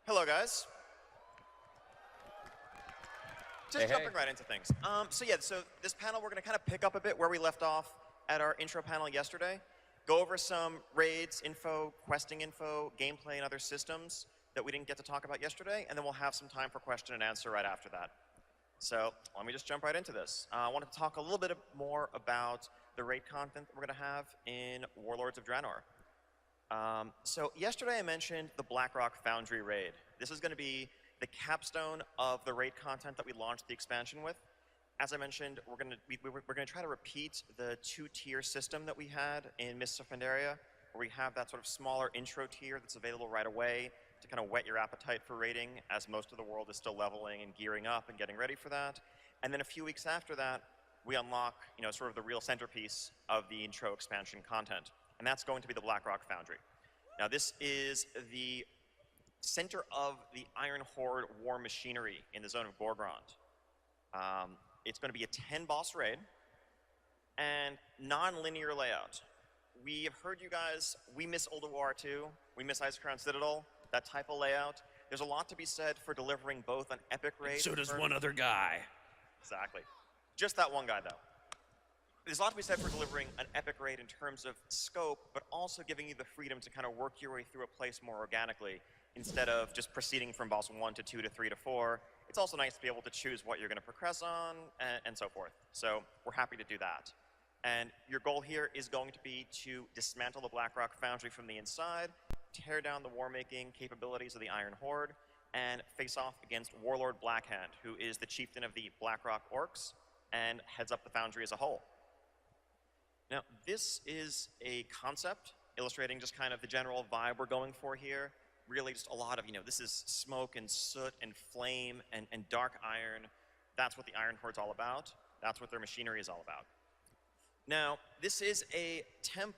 Hello, guys. Just Hey, jumping hey. right into things. So this panel, we're going to kind of pick up a bit where we left off at our intro panel yesterday. Go over some raids info, questing info, gameplay, and other systems that we didn't get to talk about yesterday, and then we'll have some time for question and answer right after that. So let me just jump right into this. I wanted to talk a little bit more about the raid content that we're going to have in Warlords of Draenor. So yesterday I mentioned the Blackrock Foundry raid. This is going to be the capstone of the raid content that we launched the expansion with. As I mentioned, we're going to try to repeat the two-tier system that we had in Mists of Pandaria, where we have that sort of smaller intro tier that's available right away to kind of whet your appetite for raiding, as most of the world is still leveling and gearing up and getting ready for that. And then a few weeks after that, we unlock, sort of the real centerpiece of the intro expansion content, and that's going to be the Blackrock Foundry. Now, this is the center of the Iron Horde war machinery in the zone of Gorgrond. It's going to be a 10-boss raid and non-linear layout. We have heard you guys, we miss Ulduar 2, we miss Icecrown Citadel, that type of layout. There's a lot to be said for delivering both an epic raid. And so does one other guy. Exactly. Just that one guy, though. There's a lot to be said for delivering an epic raid in terms of scope, but also giving you the freedom to kind of work your way through a place more organically, instead of just proceeding from boss 1 to 2 to 3 to 4. It's also nice to be able to choose what you're going to progress on, and so forth. So we're happy to do that. And your goal here is going to be to dismantle the Blackrock Foundry from the inside, tear down the war-making capabilities of the Iron Horde, and face off against Warlord Blackhand, who is the chieftain of the Blackrock Orcs, and heads up the Foundry as a whole. Now, this is a concept illustrating just kind of the general vibe we're going for here. Really just a lot of, this is smoke and soot and flame and dark iron. That's what the Iron Horde's all about. That's what their machinery is all about. Now, this is a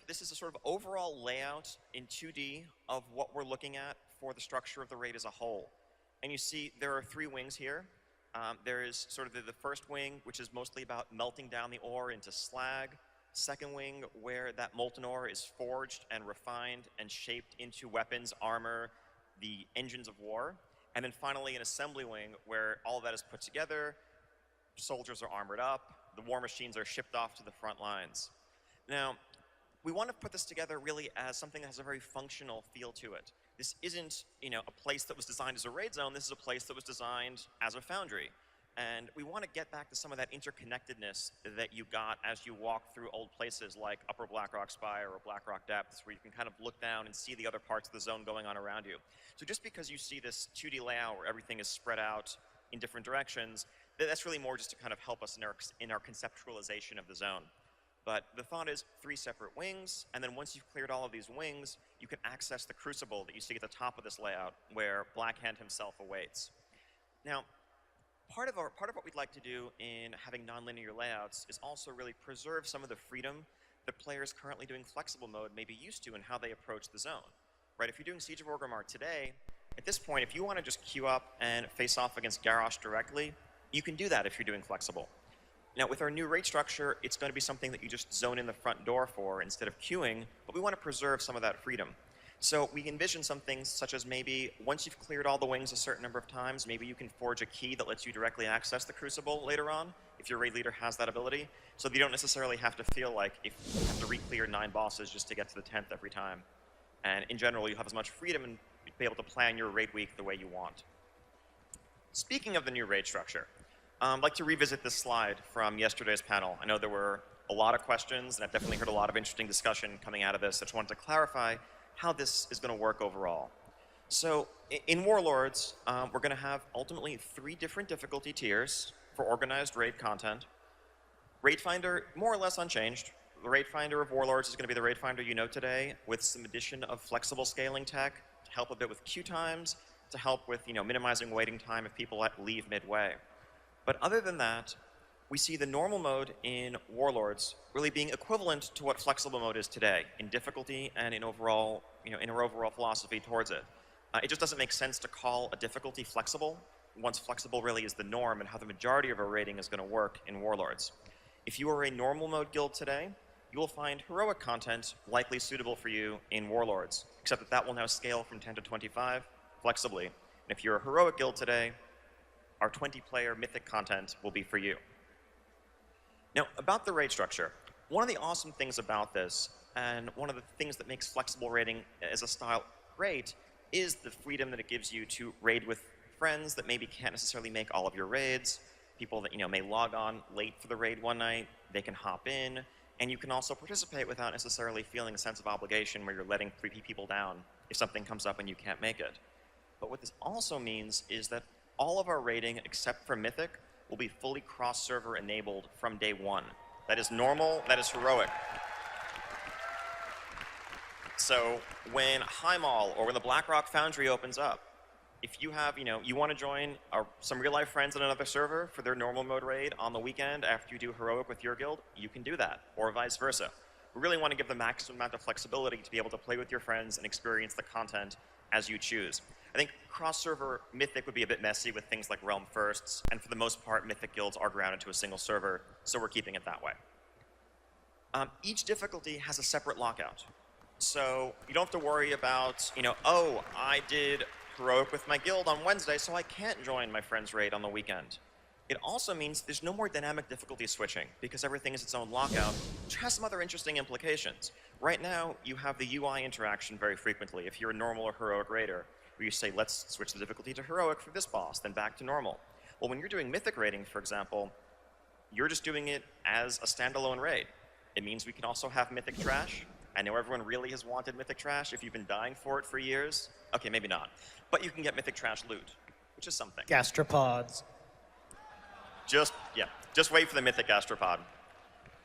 sort of overall layout in 2D of what we're looking at for the structure of the raid as a whole. And you see there are 3 wings here. There is sort of the first wing, which is mostly about melting down the ore into slag. Second wing, where that molten ore is forged and refined and shaped into weapons, armor, the engines of war. And then finally an assembly wing, where all of that is put together, soldiers are armored up, the war machines are shipped off to the front lines. Now, we want to put this together really as something that has a very functional feel to it. This isn't, a place that was designed as a raid zone. This is a place that was designed as a foundry. And we want to get back to some of that interconnectedness that you got as you walk through old places like Upper Blackrock Spire or Blackrock Depths, where you can kind of look down and see the other parts of the zone going on around you. So just because you see this 2D layout where everything is spread out in different directions, that's really more just to kind of help us in our conceptualization of the zone. But the thought is 3 separate wings, and then once you've cleared all of these wings, you can access the crucible that you see at the top of this layout, where Blackhand himself awaits. Now, part of what we'd like to do in having non-linear layouts is also really preserve some of the freedom that players currently doing flexible mode may be used to in how they approach the zone. Right? If you're doing Siege of Orgrimmar today, at this point, if you want to just queue up and face off against Garrosh directly, you can do that if you're doing flexible. Now, with our new raid structure, it's going to be something that you just zone in the front door for instead of queuing, but we want to preserve some of that freedom. So we envision some things such as maybe once you've cleared all the wings a certain number of times, maybe you can forge a key that lets you directly access the Crucible later on, if your raid leader has that ability, so that you don't necessarily have to feel like if you have to re-clear 9 bosses just to get to the 10th every time. And in general, you have as much freedom and be able to plan your raid week the way you want. Speaking of the new raid structure, I'd like to revisit this slide from yesterday's panel. I know there were a lot of questions, and I've definitely heard a lot of interesting discussion coming out of this. I just wanted to clarify how this is going to work overall. So in Warlords, we're going to have ultimately 3 different difficulty tiers for organized raid content. Raid Finder, more or less unchanged. The Raid Finder of Warlords is going to be the Raid Finder you know today, with some addition of flexible scaling tech to help a bit with queue times, to help with minimizing waiting time if people leave midway. But other than that, we see the normal mode in Warlords really being equivalent to what flexible mode is today in difficulty and in overall, in our overall philosophy towards it. It just doesn't make sense to call a difficulty flexible once flexible really is the norm and how the majority of our rating is going to work in Warlords. If you are a normal mode guild today, you will find heroic content likely suitable for you in Warlords, except that will now scale from 10 to 25 flexibly, And if you're a heroic guild today, our 20-player mythic content will be for you. Now, about the raid structure, one of the awesome things about this, and one of the things that makes flexible raiding as a style great, is the freedom that it gives you to raid with friends that maybe can't necessarily make all of your raids, people that may log on late for the raid one night, they can hop in, and you can also participate without necessarily feeling a sense of obligation where you're letting 3 people down if something comes up and you can't make it. But what this also means is that all of our raiding, except for Mythic, will be fully cross-server enabled from day 1. That is normal, that is heroic. So when Highmall or when the Blackrock Foundry opens up, if you have, you want to join some real-life friends on another server for their normal mode raid on the weekend after you do heroic with your guild, you can do that, or vice versa. We really want to give the maximum amount of flexibility to be able to play with your friends and experience the content as you choose. I think cross-server Mythic would be a bit messy with things like Realm Firsts, and for the most part, Mythic guilds are grounded to a single server, so we're keeping it that way. Each difficulty has a separate lockout. So you don't have to worry about, oh, I did heroic with my guild on Wednesday, so I can't join my friend's raid on the weekend. It also means there's no more dynamic difficulty switching, because everything is its own lockout, which has some other interesting implications. Right now, you have the UI interaction very frequently. If you're a normal or heroic raider, where you say, let's switch the difficulty to heroic for this boss, then back to normal. Well, when you're doing Mythic raiding, for example, you're just doing it as a standalone raid. It means we can also have Mythic trash. I know everyone really has wanted Mythic trash if you've been dying for it for years. Okay, maybe not. But you can get Mythic trash loot, which is something. Gastropods. Just wait for the Mythic gastropod.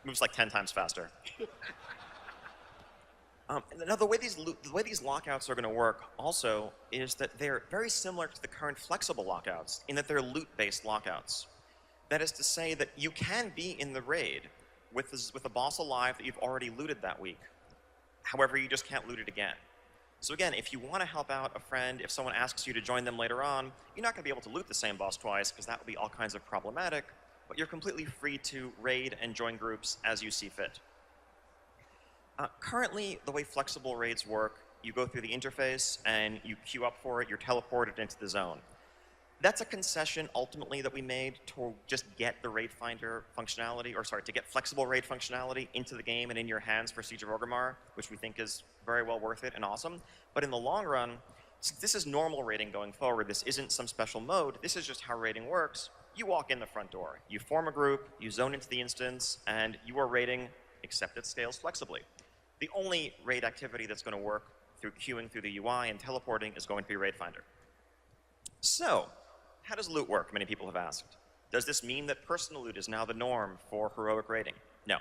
Moves like 10 times faster. Now, the way these lockouts are going to work also is that they're very similar to the current flexible lockouts in that they're loot-based lockouts. That is to say that you can be in the raid with a boss alive that you've already looted that week. However, you just can't loot it again. So again, if you want to help out a friend, if someone asks you to join them later on, you're not going to be able to loot the same boss twice, because that would be all kinds of problematic, but you're completely free to raid and join groups as you see fit. Currently, the way flexible raids work, you go through the interface and you queue up for it, you're teleported into the zone. That's a concession, ultimately, that we made to just get the raid finder functionality, to get flexible raid functionality into the game and in your hands for Siege of Orgrimmar, which we think is very well worth it and awesome. But in the long run, since this is normal raiding going forward, this isn't some special mode, this is just how raiding works. You walk in the front door, you form a group, you zone into the instance, and you are raiding, except it scales flexibly. The only raid activity that's going to work through queuing through the UI and teleporting is going to be Raid Finder. So, how does loot work, many people have asked. Does this mean that personal loot is now the norm for heroic raiding? No.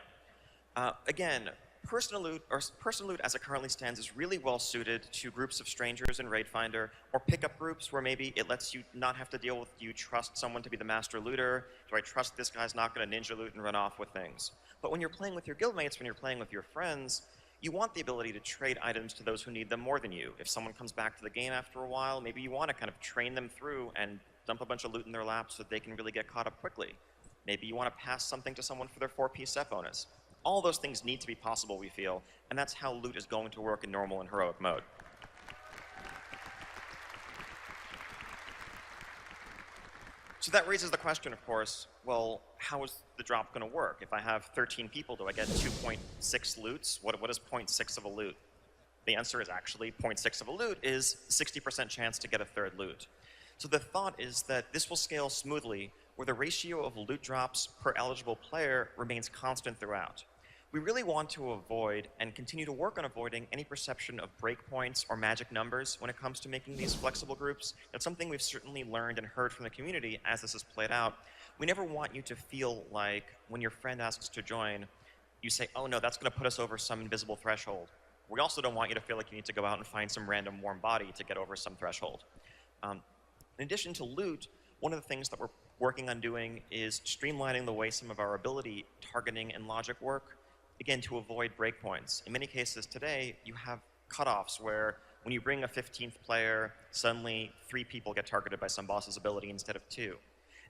Again, personal loot as it currently stands is really well suited to groups of strangers in Raid Finder, or pickup groups where maybe it lets you not have to deal with, do you trust someone to be the master looter? Do I trust this guy's not going to ninja loot and run off with things? But when you're playing with your guildmates, when you're playing with your friends, you want the ability to trade items to those who need them more than you. If someone comes back to the game after a while, maybe you want to kind of train them through and dump a bunch of loot in their laps so that they can really get caught up quickly. Maybe you want to pass something to someone for their 4-piece set bonus. All those things need to be possible, we feel, and that's how loot is going to work in normal and heroic mode. So that raises the question, of course, well, how is the drop going to work? If I have 13 people, do I get 2.6 loots? What is 0.6 of a loot? The answer is actually 0.6 of a loot is 60% chance to get a third loot. So the thought is that this will scale smoothly where the ratio of loot drops per eligible player remains constant throughout. We really want to avoid and continue to work on avoiding any perception of breakpoints or magic numbers when it comes to making these flexible groups. That's something we've certainly learned and heard from the community as this has played out. We never want you to feel like when your friend asks to join, you say, oh no, that's going to put us over some invisible threshold. We also don't want you to feel like you need to go out and find some random warm body to get over some threshold. In addition to loot, one of the things that we're working on doing is streamlining the way some of our ability targeting and logic work, again, to avoid breakpoints. In many cases today, you have cutoffs where when you bring a 15th player, suddenly 3 people get targeted by some boss's ability instead of 2.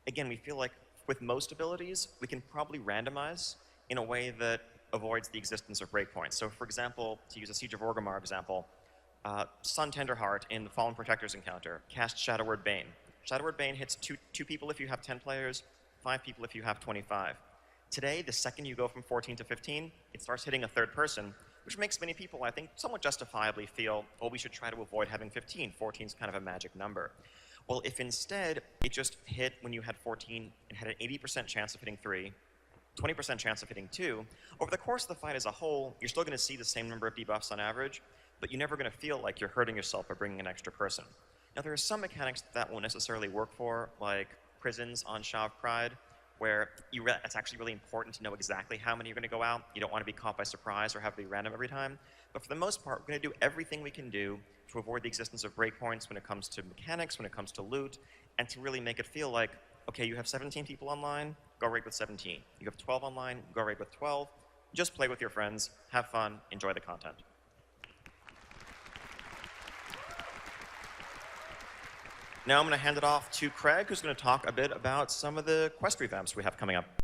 Again, we feel like with most abilities, we can probably randomize in a way that avoids the existence of breakpoints. So for example, to use a Siege of Orgrimmar example, Sun Tenderheart in the Fallen Protectors encounter, cast Shadowward Bane. Shadowward Bane hits two people if you have 10 players, 5 people if you have 25. Today, the second you go from 14 to 15, it starts hitting a third person, which makes many people, I think, somewhat justifiably feel, oh, we should try to avoid having 15. 14 is kind of a magic number. Well, if instead it just hit when you had 14 and had an 80% chance of hitting 3, 20% chance of hitting 2, over the course of the fight as a whole, you're still going to see the same number of debuffs on average, but you're never going to feel like you're hurting yourself by bringing an extra person. Now, there are some mechanics that won't necessarily work for, like prisons on Sha of Pride, where it's actually really important to know exactly how many you're going to go out. You don't want to be caught by surprise or have it be random every time. But for the most part, we're going to do everything we can do to avoid the existence of breakpoints when it comes to mechanics, when it comes to loot, and to really make it feel like, okay, you have 17 people online, go raid with 17. You have 12 online, go raid with 12. Just play with your friends, have fun, enjoy the content. Now I'm going to hand it off to Craig, who's going to talk a bit about some of the quest revamps we have coming up.